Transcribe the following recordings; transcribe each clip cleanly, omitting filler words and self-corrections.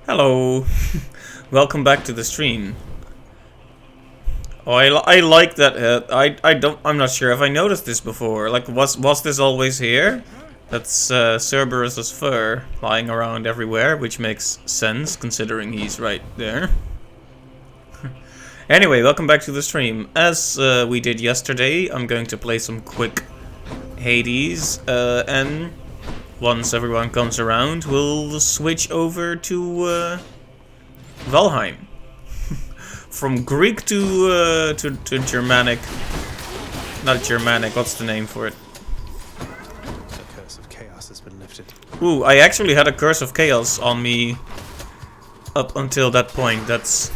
Hello, welcome back to the stream. Oh, I like that head. I'm not sure if I noticed this before. Like, was this always here? That's Cerberus's fur lying around everywhere, which makes sense considering he's right there. Anyway, welcome back to the stream. As we did yesterday, I'm going to play some quick Hades, and once everyone comes around, we'll switch over to Valheim. From Greek to Germanic. Not Germanic, what's the name for it? The curse of chaos has been lifted. Ooh, I actually had a curse of chaos on me up until that point. That's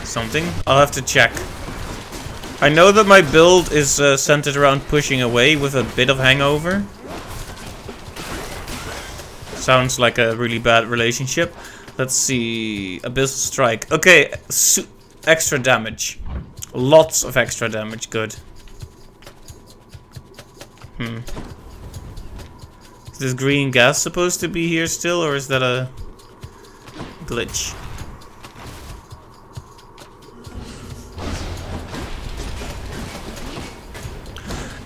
something. I'll have to check. I know that my build is centered around pushing away with a bit of hangover. Sounds like a really bad relationship. Let's see. Abyssal Strike. Okay, extra damage. Lots of extra damage. Good. Is this green gas supposed to be here still, or is that a glitch?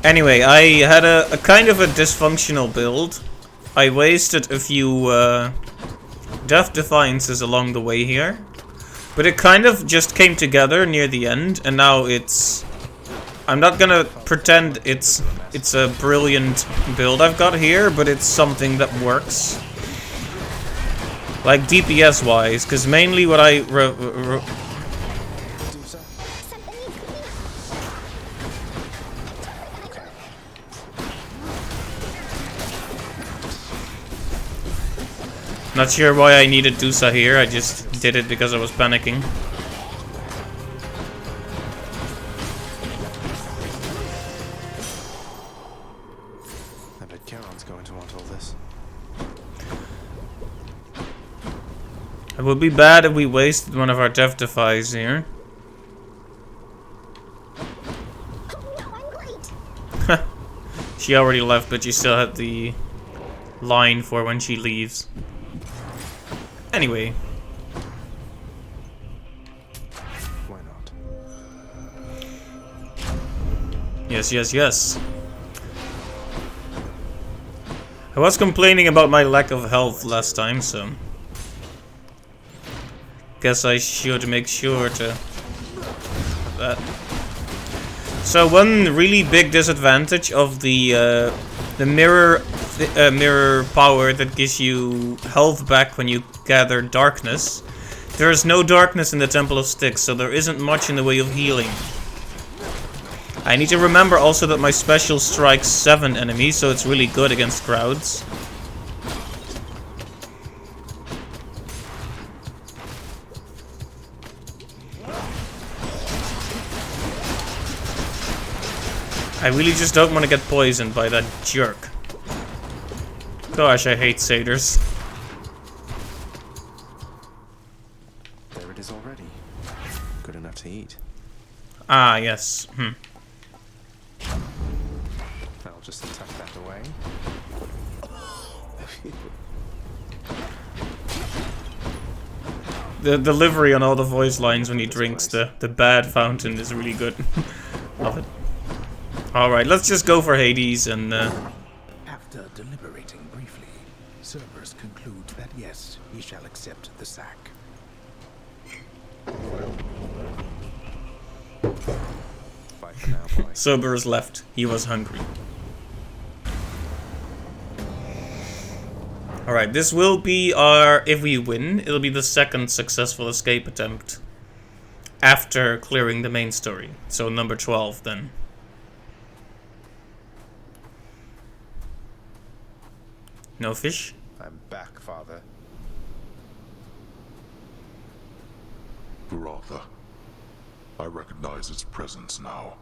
Anyway, I had a kind of a dysfunctional build. I wasted a few Death Defiances along the way here. But it kind of just came together near the end, and now it's... I'm not gonna pretend it's a brilliant build I've got here, but it's something that works. Like DPS wise, because mainly what I... Not sure why I needed Dusa here, I just did it because I was panicking. I bet Charon's going to want all this. It would be bad if we wasted one of our Death Defies here. She already left, but she still had the line for when she leaves. Anyway. Why not? Yes, yes, yes. I was complaining about my lack of health last time, so... guess I should make sure to... that. So one really big disadvantage of the mirror power that gives you health back when you gather darkness. There is no darkness in the Temple of Styx, so there isn't much in the way of healing. I need to remember also that my special strikes 7 enemies, so it's really good against crowds. I really just don't want to get poisoned by that jerk. Gosh, I hate satyrs. There it is already. Good enough to eat. Ah, yes. I'll just tuck that away. The delivery on all the voice lines when he drinks the bad fountain is really good. Love it. Alright, let's just go for Hades and... After deliberating briefly, Cerberus concludes that yes, he shall accept the sack. Bye for now, boy. Cerberus left. He was hungry. Alright, this will be our... if we win, it'll be the second successful escape attempt. After clearing the main story. So number 12 then. No fish? I'm back, Father. Brother, I recognize its presence now.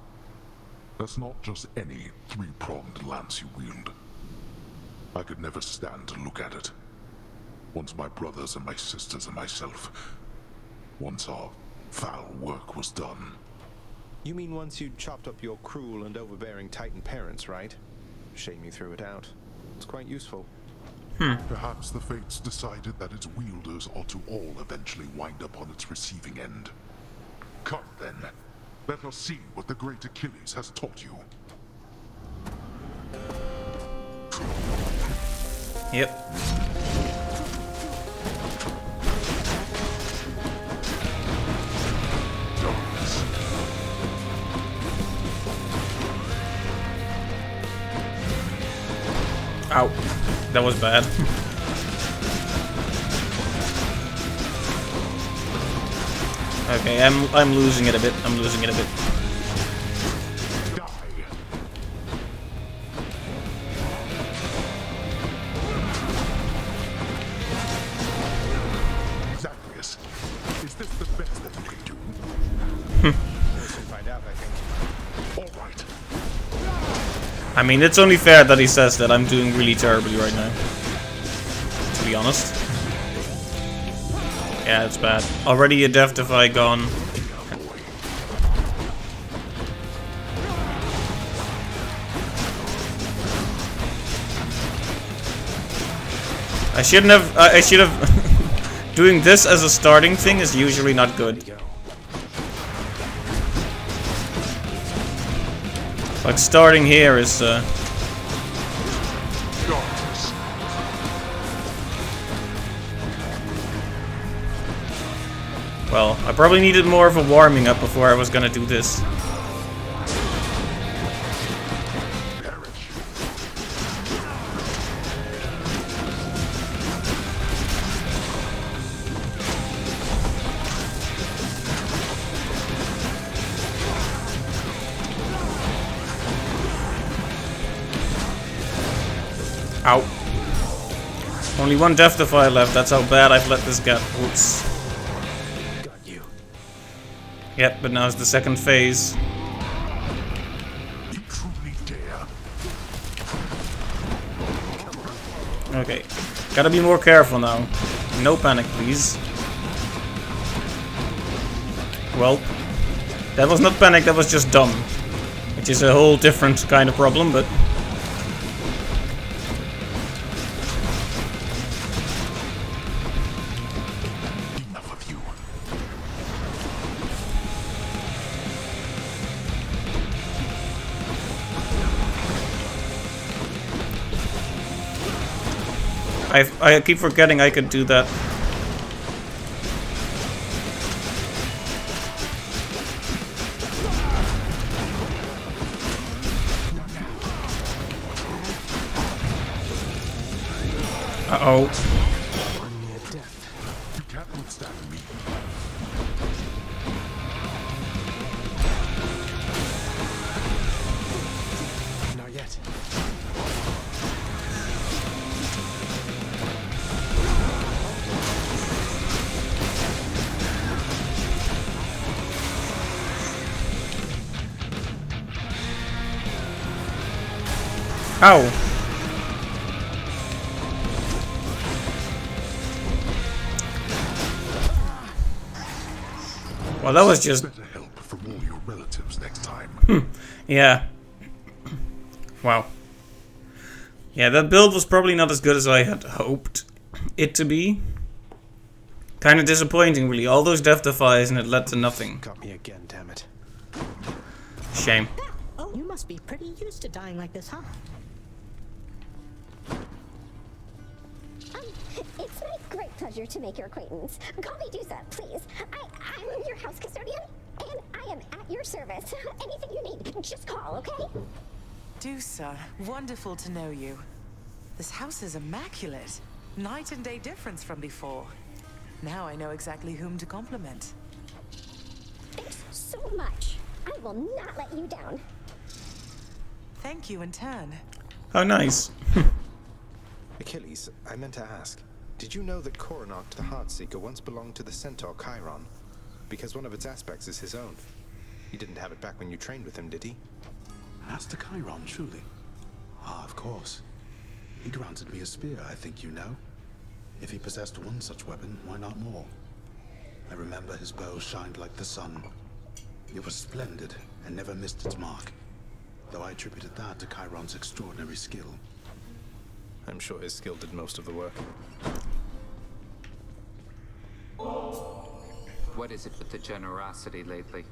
That's not just any three-pronged lance you wield. I could never stand to look at it. Once my brothers and my sisters and myself, once our foul work was done. You mean once you chopped up your cruel and overbearing Titan parents, right? Shame you threw it out. It's quite useful. Perhaps the fates decided that its wielders ought to all eventually wind up on its receiving end. Come then, let us see what the great Achilles has taught you. Yep. Ow. That was bad. Okay, I'm losing it a bit. I'm losing it a bit. Zacharias, is this the best that you can do? We'll soon find out, I think. All right. I mean, it's only fair that he says that I'm doing really terribly right now. To be honest. Yeah, it's bad. Already a Death Defy gone. I shouldn't have. I should have. Doing this as a starting thing is usually not good. Like starting here is. Well, I probably needed more of a warming up before I was gonna do this. Ow. Only one Death Defy left, that's how bad I've let this get. Oops. Got you. Yep, but now it's the second phase. You truly dare. Okay. Gotta be more careful now. No panic, please. Well, that was not panic, that was just dumb. Which is a whole different kind of problem, but... Enough of you. I keep forgetting I could do that. Uh-oh. I'm near death. You can't withstand me. Not yet. Ow. Well, that was just... Better help from all your relatives next time. Yeah. Wow. Yeah, that build was probably not as good as I had hoped it to be. Kind of disappointing, really. All those Death Defies and it led to nothing. Got me again, damn it. Shame. Oh, you must be pretty used to dying like this, huh? It's my great pleasure to make your acquaintance. Call me Dusa, please. I'm your house custodian, and I am at your service. Anything you need, just call, okay? Dusa, wonderful to know you. This house is immaculate. Night and day difference from before. Now I know exactly whom to compliment. Thanks so much. I will not let you down. Thank you in turn. How nice. Achilles, I meant to ask. Did you know that Coronach the Heartseeker once belonged to the centaur Chiron? Because one of its aspects is his own. You didn't have it back when you trained with him, did he? As to Chiron, truly. Ah, of course. He granted me a spear, I think you know. If he possessed one such weapon, why not more? I remember his bow shined like the sun. It was splendid and never missed its mark, though I attributed that to Chiron's extraordinary skill. I'm sure his skill did most of the work. What is it with the generosity lately?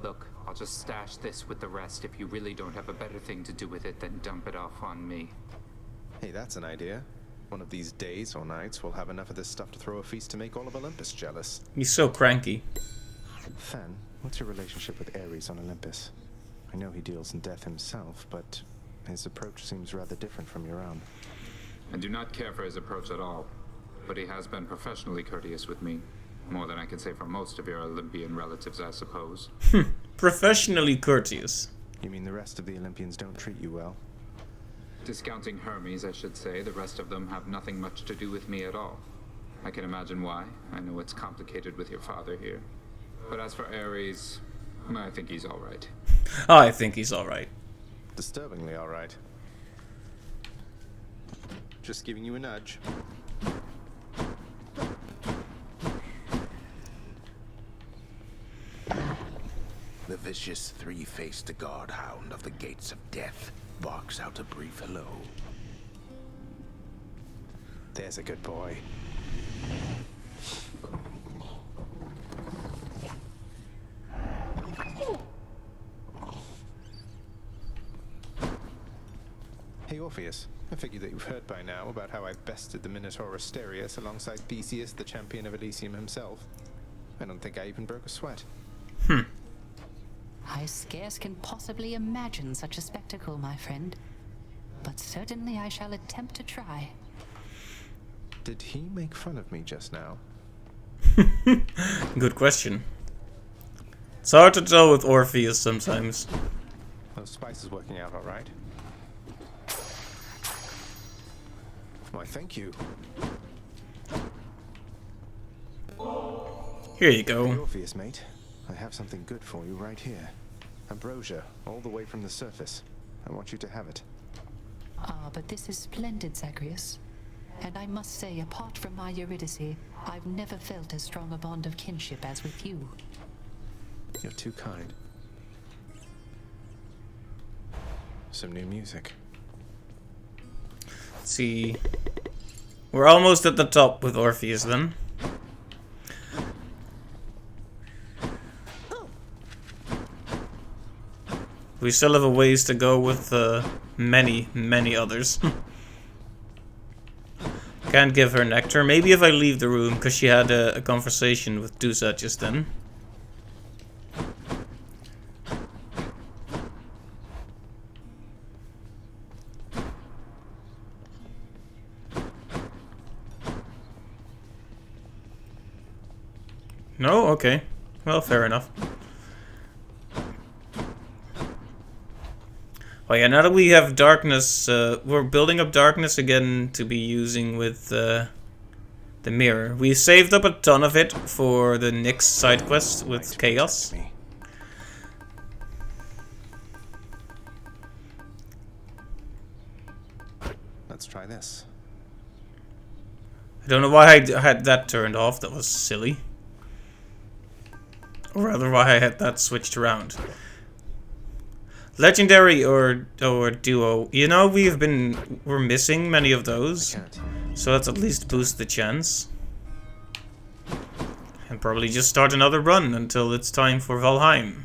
Look, I'll just stash this with the rest. If you really don't have a better thing to do with it, then dump it off on me. Hey, that's an idea. One of these days or nights, we'll have enough of this stuff to throw a feast to make all of Olympus jealous. He's so cranky. Fen, what's your relationship with Ares on Olympus? I know he deals in death himself, but his approach seems rather different from your own. I do not care for his approach at all, but he has been professionally courteous with me. More than I can say for most of your Olympian relatives, I suppose. Professionally courteous. You mean the rest of the Olympians don't treat you well? Discounting Hermes, I should say, the rest of them have nothing much to do with me at all. I can imagine why. I know it's complicated with your father here. But as for Ares, I think he's alright. I think he's alright. Disturbingly alright. Just giving you a nudge. The vicious three-faced guard hound of the gates of death barks out a brief hello. There's a good boy. Hey Orpheus, I figure that you've heard by now about how I bested the Minotaur Asterius alongside Theseus, the champion of Elysium himself. I don't think I even broke a sweat. I scarce can possibly imagine such a spectacle, my friend. But certainly I shall attempt to try. Did he make fun of me just now? Good question. It's hard to tell with Orpheus sometimes. Those spices working out alright? Why, thank you. Here you Hey, go. Orpheus, mate. I have something good for you right here. Ambrosia, all the way from the surface. I want you to have it. Ah, but this is splendid, Zagreus. And I must say, apart from my Eurydice, I've never felt as strong a bond of kinship as with you. You're too kind. Some new music. Let's see. We're almost at the top with Orpheus then. We still have a ways to go with many others. Can't give her nectar. Maybe if I leave the room, because she had a conversation with Dusa just then. No? Okay. Well, fair enough. Oh yeah, now that we have darkness, we're building up darkness again to be using with the mirror. We saved up a ton of it for the next side quest with Chaos. Let's try this. I don't know why I had that turned off, that was silly. Or rather why I had that switched around. Legendary or duo. You know, we're missing many of those. So let's at least boost the chance. And probably just start another run until it's time for Valheim.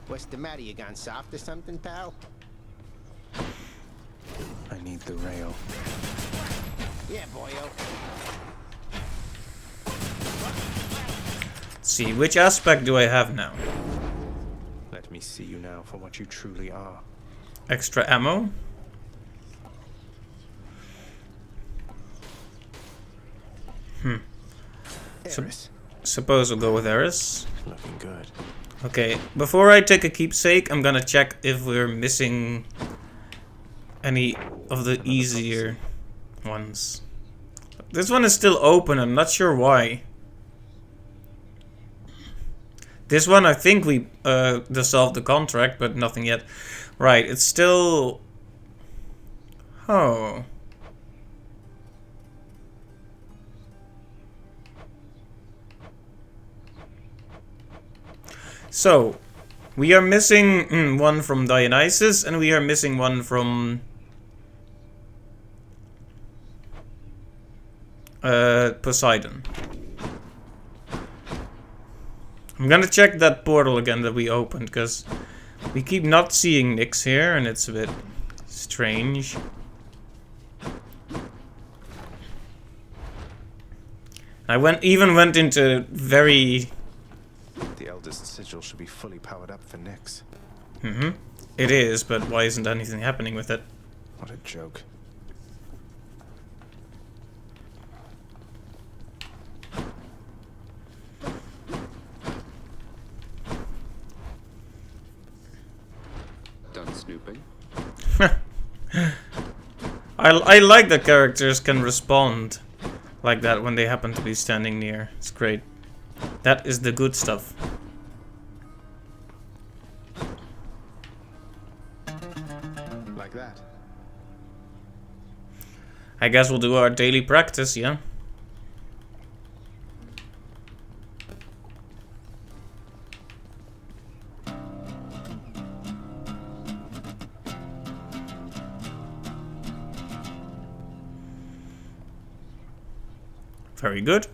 What's the matter? You gone soft or something, pal? I need the rail. Yeah, boyo. Let's see, which aspect do I have now? Let me see you now for what you truly are. Extra ammo? Eris. Suppose we'll go with Eris. Looking good. Okay, before I take a keepsake, I'm gonna check if we're missing any of the easier ones. This one is still open, I'm not sure why. This one, I think we dissolved the contract, but nothing yet. Right, it's still... Oh. So, we are missing one from Dionysus, and we are missing one from Poseidon. I'm gonna check that portal again that we opened, because we keep not seeing Nyx here, and it's a bit strange. I even went into very... The Elder's sigil should be fully powered up for Nyx. It is, but why isn't anything happening with it? What a joke. Done snooping? I like that characters can respond like that when they happen to be standing near. It's great. That is the good stuff. Like that. I guess we'll do our daily practice, yeah? Very good.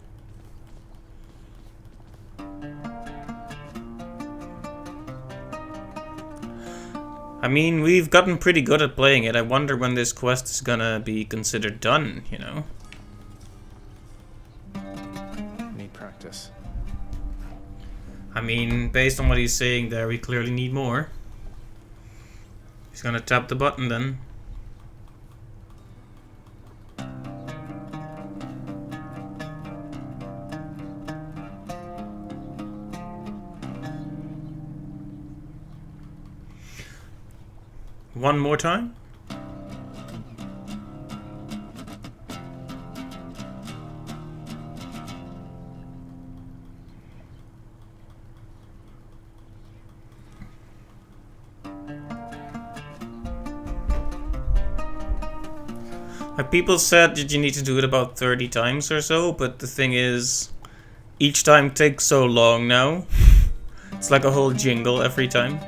I mean, we've gotten pretty good at playing it. I wonder when this quest is gonna be considered done, you know? Need practice. I mean, based on what he's saying there, we clearly need more. He's gonna tap the button then. One more time. People said that you need to do it about 30 times or so, but the thing is, each time takes so long now. It's like a whole jingle every time.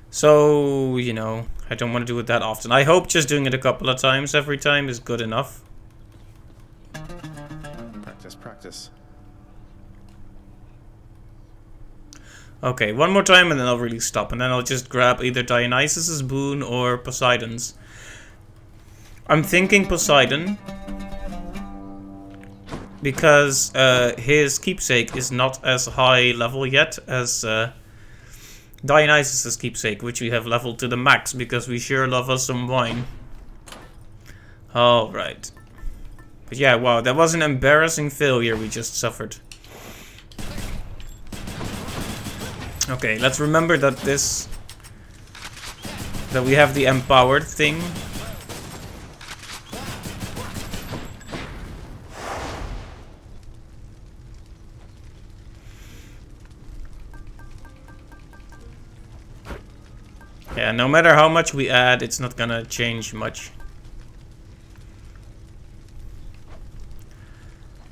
So, you know, I don't want to do it that often. I hope just doing it a couple of times every time is good enough. Practice, practice. Okay, one more time and then I'll really stop. And then I'll just grab either Dionysus's boon or Poseidon's. I'm thinking Poseidon. Because his keepsake is not as high level yet as... Dionysus's keepsake, which we have leveled to the max because we sure love us some wine. Alright. But yeah, wow, that was an embarrassing failure we just suffered. Okay, let's remember that that we have the empowered thing. Yeah, no matter how much we add, it's not gonna change much.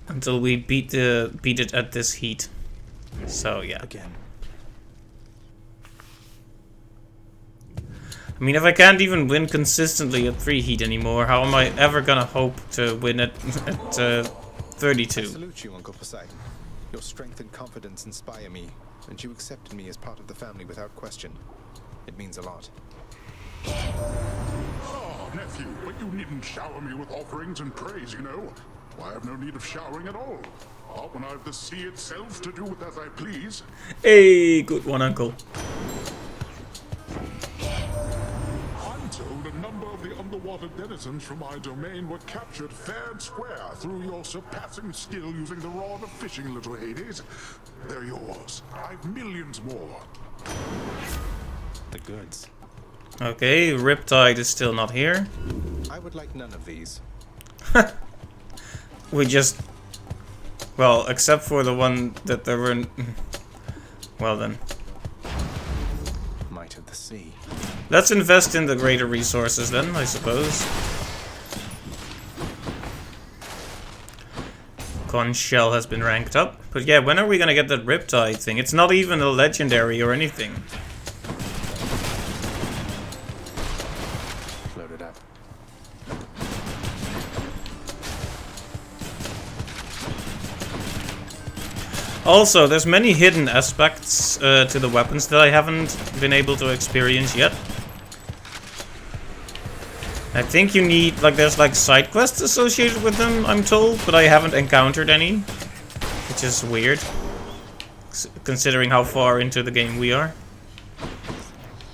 Until we beat it at this heat. So yeah. Again. I mean, if I can't even win consistently at 3 heat anymore, how am I ever gonna hope to win at 32? I salute you, Uncle Poseidon. Your strength and confidence inspire me, and you accepted me as part of the family without question. It means a lot. Oh, nephew, but you needn't shower me with offerings and praise, you know. I have no need of showering at all. Not when I have the sea itself to do with as I please. Hey, good one, Uncle. I'm told a number of the underwater denizens from my domain were captured fair and square through your surpassing skill using the rod of fishing, little Hades. They're yours. I've millions more. The goods. Okay, Riptide is still not here. I would like none of these. We just... Well, except for the one that there were... Well then. Might of the sea. Let's invest in the greater resources then, I suppose. conch shell has been ranked up. But yeah, when are we gonna get that Riptide thing? It's not even a legendary or anything. Load it up. Also, there's many hidden aspects to the weapons that I haven't been able to experience yet. I think you need, like, there's like side quests associated with them, I'm told, but I haven't encountered any, which is weird, considering how far into the game we are.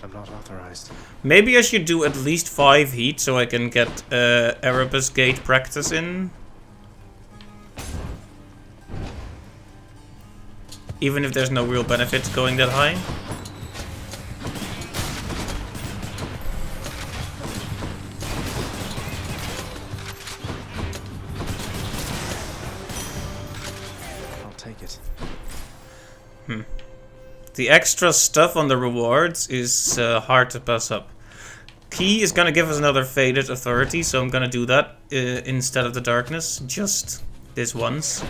I'm not authorized. Maybe I should do at least 5 heat so I can get Erebus Gate practice in. Even if there's no real benefit going that high. I'll take it. The extra stuff on the rewards is hard to pass up. Key is gonna give us another Faded Authority, so I'm gonna do that instead of the Darkness, just this once.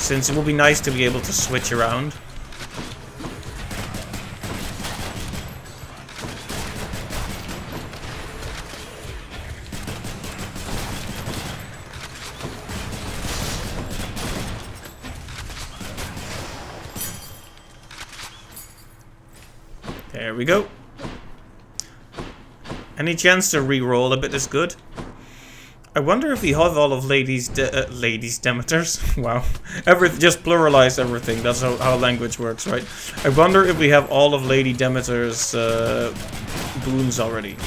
Since it will be nice to be able to switch around. There we go. Any chance to re-roll a bit is good. I wonder if we have all of Ladies Demeters. Wow. Just pluralize everything. That's how language works, right? I wonder if we have all of Lady Demeter's boons already.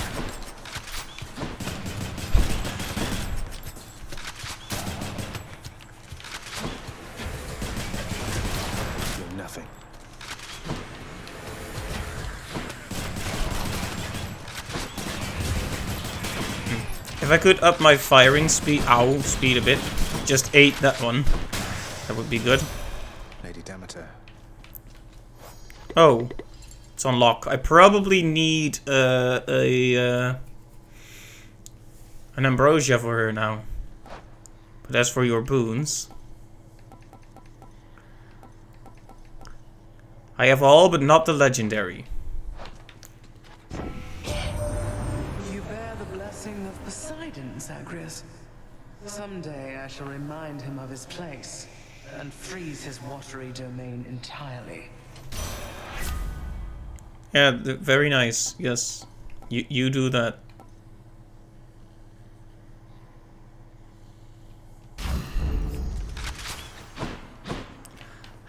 You're nothing. If I could up my firing speed, speed a bit, just 8 that one, that would be good. Lady Demeter. Oh, it's on lock. I probably need an ambrosia for her now. But as for your boons, I have all but not the legendary. Poseidon, Zagreus. Someday I shall remind him of his place and freeze his watery domain entirely. Yeah, very nice. Yes, you do that.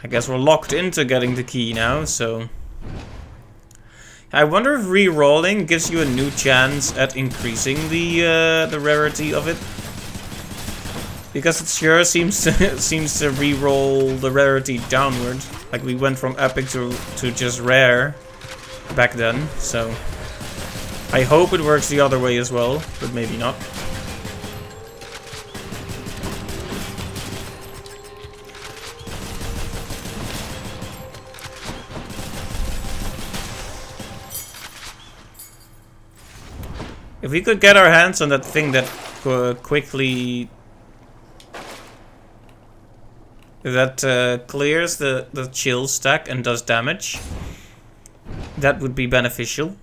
I guess we're locked into getting the key now, so... I wonder if re-rolling gives you a new chance at increasing the rarity of it, because it sure seems to re-roll the rarity downward. Like we went from epic to just rare back then. So I hope it works the other way as well, but maybe not. If we could get our hands on that thing that quickly... that clears the chill stack and does damage, that would be beneficial.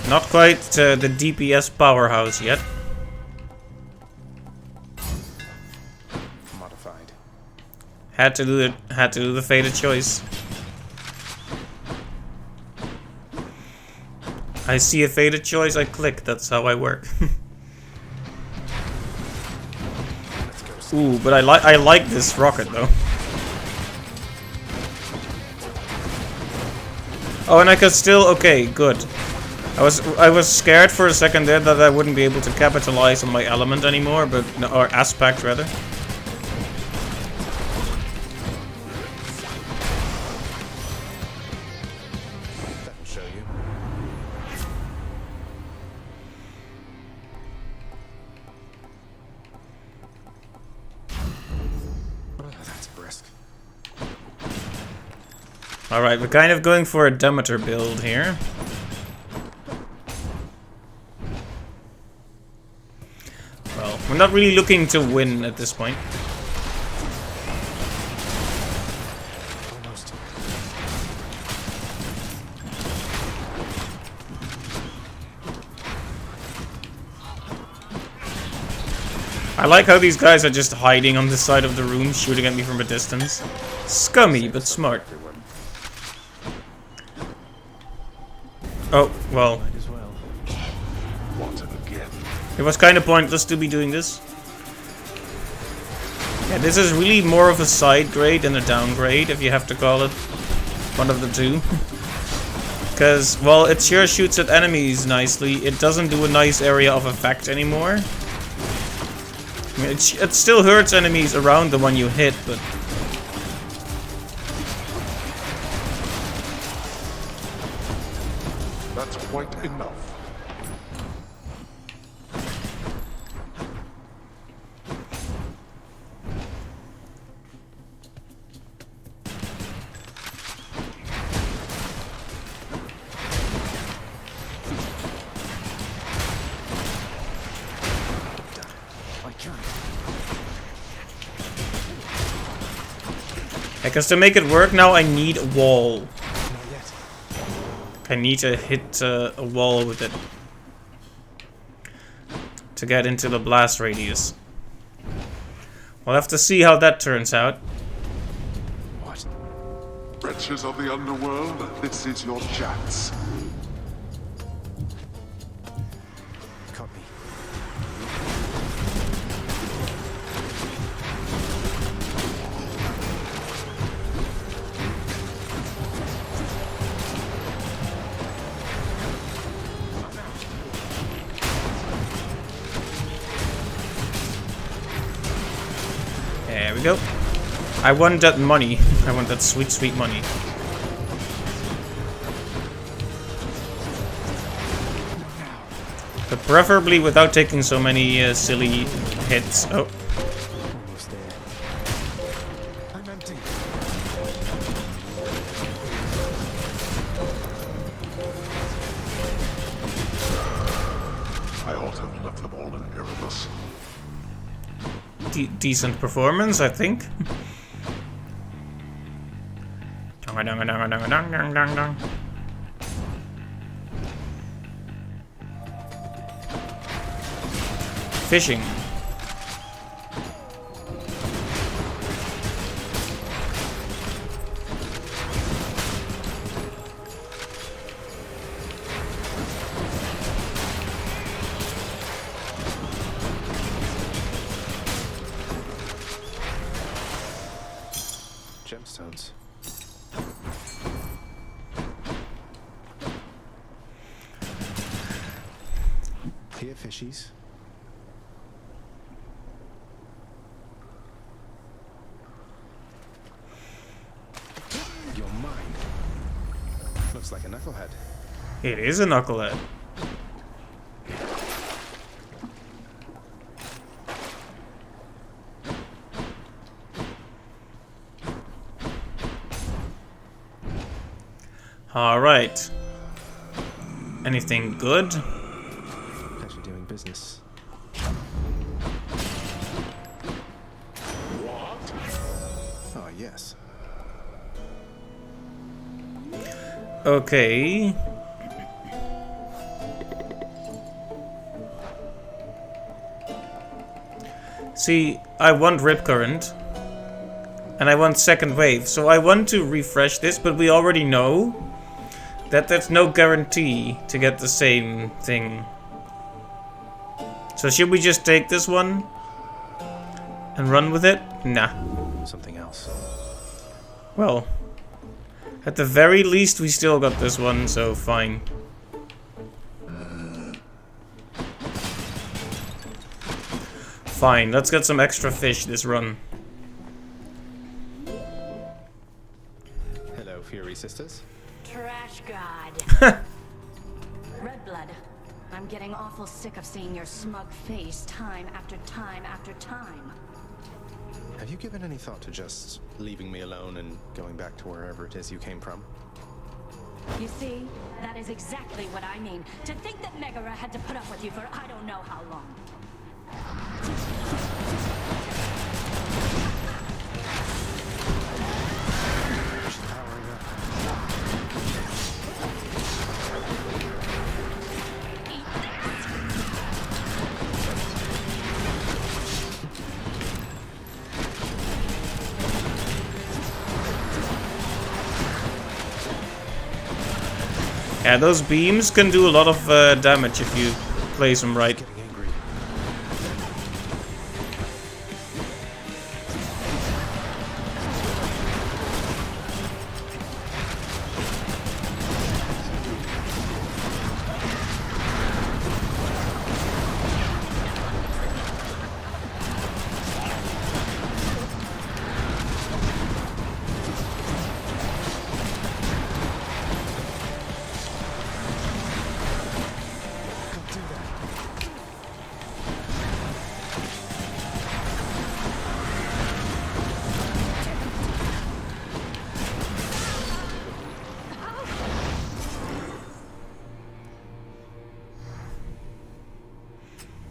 Not quite the DPS powerhouse yet. Modified. Had to do the fated choice. I see a fated choice, I click. That's how I work. Ooh, but I like this rocket though. Oh, and I could still... Okay, good. I was scared for a second there that I wouldn't be able to capitalize on my element anymore, but... or aspect, rather. Alright, we're kind of going for a Demeter build here. Well, we're not really looking to win at this point. Almost. I like how these guys are just hiding on this side of the room, shooting at me from a distance. Scummy, but smart. Oh, well. Might as well. What again? It was kind of pointless to be doing this. Yeah, this is really more of a side grade than a downgrade, if you have to call it one of the two. Because, while it sure shoots at enemies nicely, it doesn't do a nice area of effect anymore. I mean, it still hurts enemies around the one you hit, but... That's quite enough. Because to make it work now, I need a wall. Not yet. I need to hit a wall with it to get into the blast radius. We'll have to see how that turns out. What? Wretches of the underworld, this is your chance. Copy. There we go. I want that money. I want that sweet, sweet money. But preferably without taking so many silly hits. Oh. Almost there. I'm empty. I ought to have left them all in Erebus. Decent performance, I think. Fishing. Gemstones. Here, fishies. You're mine. Looks like a knucklehead. It is a knucklehead. Alright. Anything good? Pleasure doing business. What? Oh, yes. Okay. See, I want Rip Current. And I want Second Wave. So I want to refresh this, but we already know that there's no guarantee to get the same thing. So should we just take this one and run with it? Nah. Something else. Well, at the very least we still got this one, so fine. Fine, let's get some extra fish this run. Hello, Fury Sisters. Trash God. Redblood, I'm getting awful sick of seeing your smug face time after time after time. Have you given any thought to just leaving me alone and going back to wherever it is you came from? You see, that is exactly what I mean. To think that Megara had to put up with you for I don't know how long. Yeah, those beams can do a lot of damage if you place them right.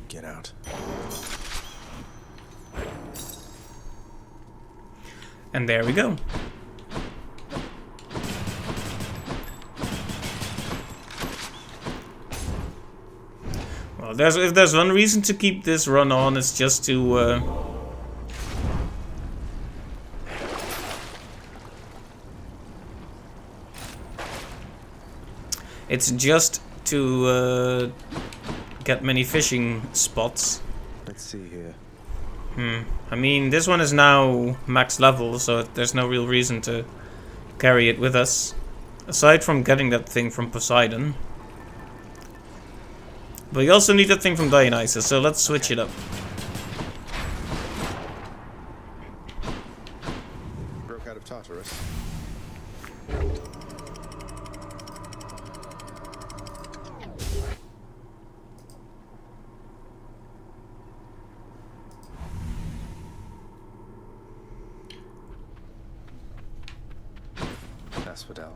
Get out. And there we go. Well, if there's one reason to keep this run on, it's just to get many fishing spots. Let's see here. I mean, this one is now max level, so there's no real reason to carry it with us. Aside from getting that thing from Poseidon. But you also need that thing from Dionysus, so let's switch it up. Broke out of Tartarus. Asphodel.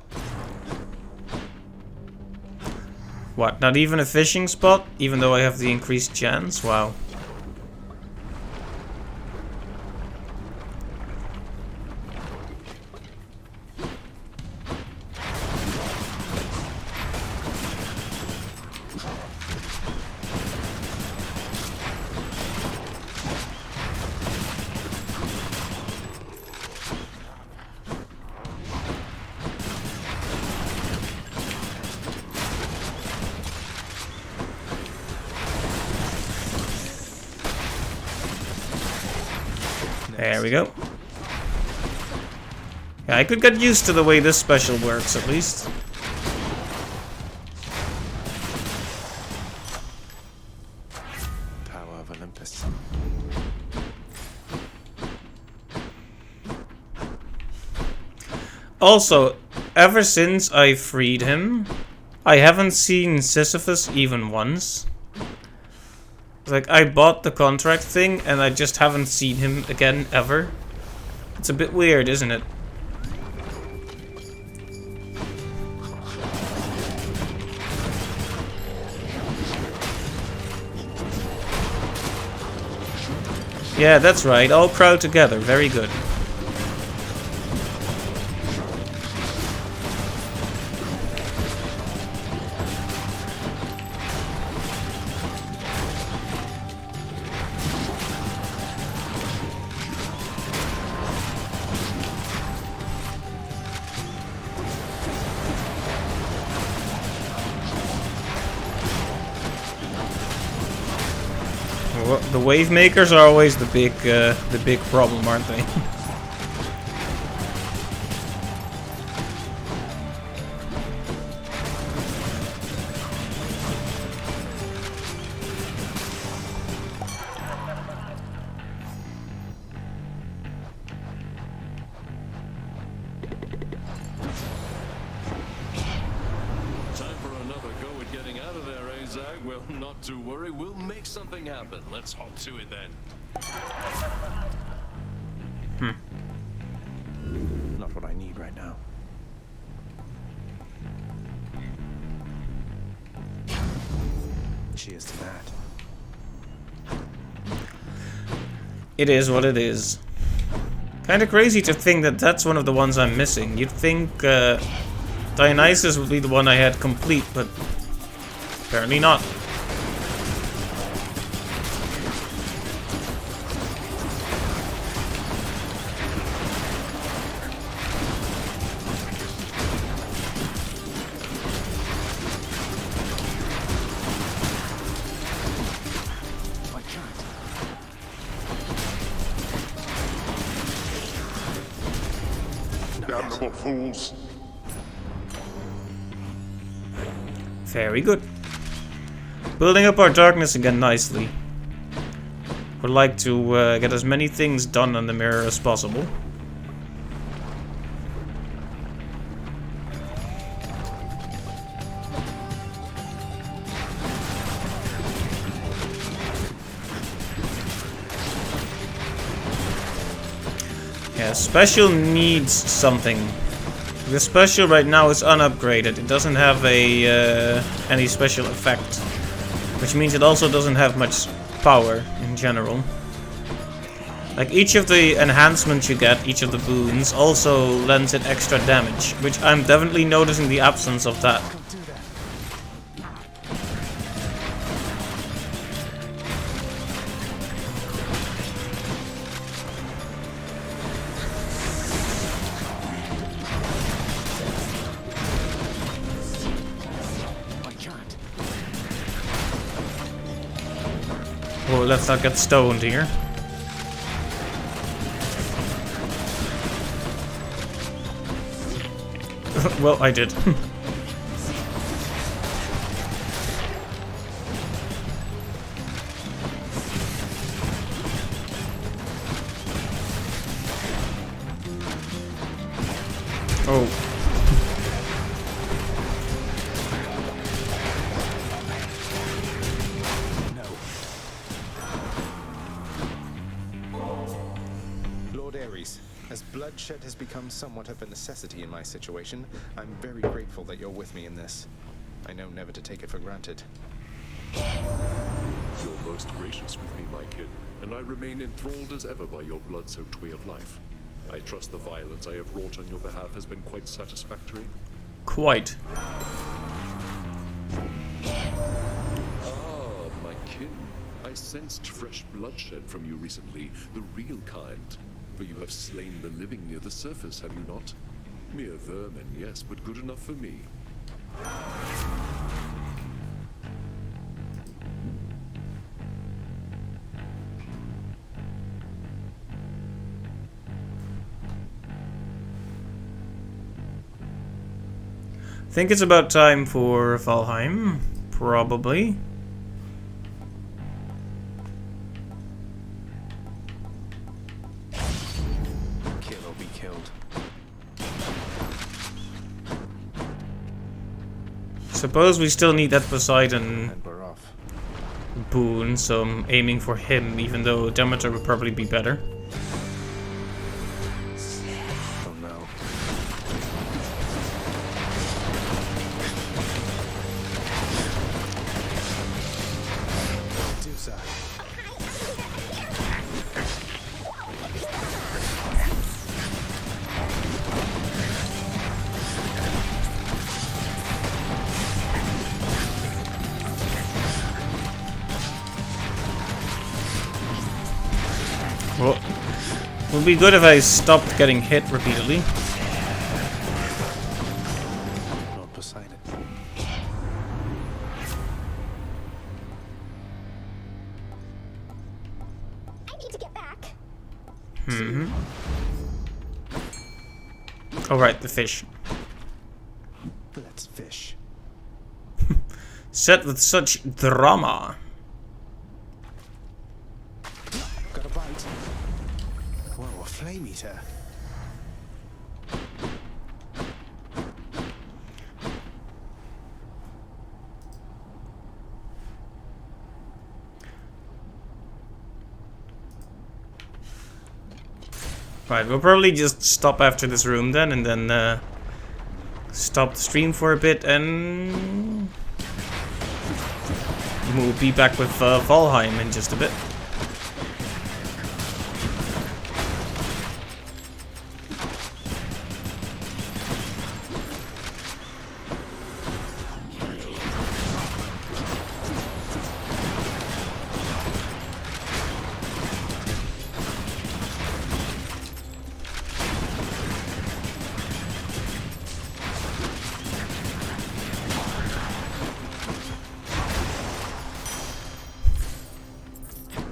What, not even a fishing spot? Even though I have the increased chance? Wow. There we go. Yeah, I could get used to the way this special works, at least. Power of Olympus. Also, ever since I freed him, I haven't seen Sisyphus even once. Like, I bought the contract thing, and I just haven't seen him again, ever. It's a bit weird, isn't it? Yeah, that's right, all crowd together, very good. The wave makers are always the big problem, aren't they? Time for another go at getting out of there, eh, Zag? Well, not to worry, we'll make something happen. Let's hop to it then. Not what I need right now. Cheers to that. It is what it is. Kinda crazy to think that that's one of the ones I'm missing. You'd think Dionysus would be the one I had complete, but apparently not. Damnable fools! Very good. Building up our darkness again nicely. Would like to get as many things done on the mirror as possible. Yeah, special needs something. The special right now is unupgraded. It doesn't have a any special effect, which means it also doesn't have much power in general. Like each of the enhancements you get, each of the boons, also lends it extra damage, which I'm definitely noticing the absence of that. Oh, let's not get stoned here. Well, I did. Oh. As bloodshed has become somewhat of a necessity in my situation, I'm very grateful that you're with me in this. I know never to take it for granted. You're most gracious with me, my kid, and I remain enthralled as ever by your blood-soaked way of life. I trust the violence I have wrought on your behalf has been quite satisfactory. Quite. Ah, my kin. I sensed fresh bloodshed from you recently, the real kind. For you have slain the living near the surface, have you not? Mere vermin, yes, but good enough for me. Think it's about time for Valheim, probably. Suppose we still need that Poseidon boon, so I'm aiming for him, even though Demeter would probably be better. Oh no. Well, it would be good if I stopped getting hit repeatedly. Lord Poseidon. I need to get back. Oh right, the fish. Let's fish. Set with such drama. Got a bite. Whoa, a flame eater. Right, we'll probably just stop after this room then, and then stop the stream for a bit, and we'll be back with Valheim in just a bit.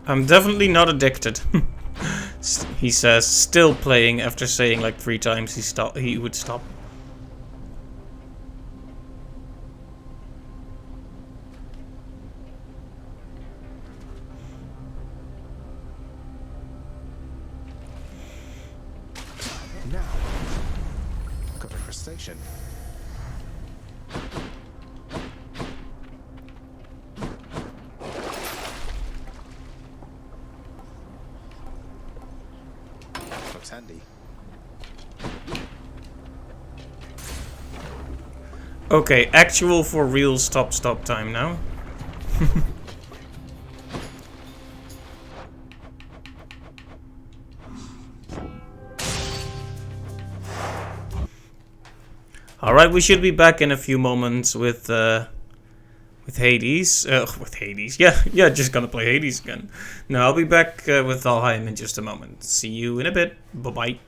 I'm definitely not addicted. He says, still playing after saying like 3 times he would stop. Now, got a crustacean. Looks handy. Okay, actual for real stop time now. Alright, we should be back in a few moments with Hades. With Hades. Yeah, just gonna play Hades again. No, I'll be back with Valheim in just a moment. See you in a bit. Bye-bye.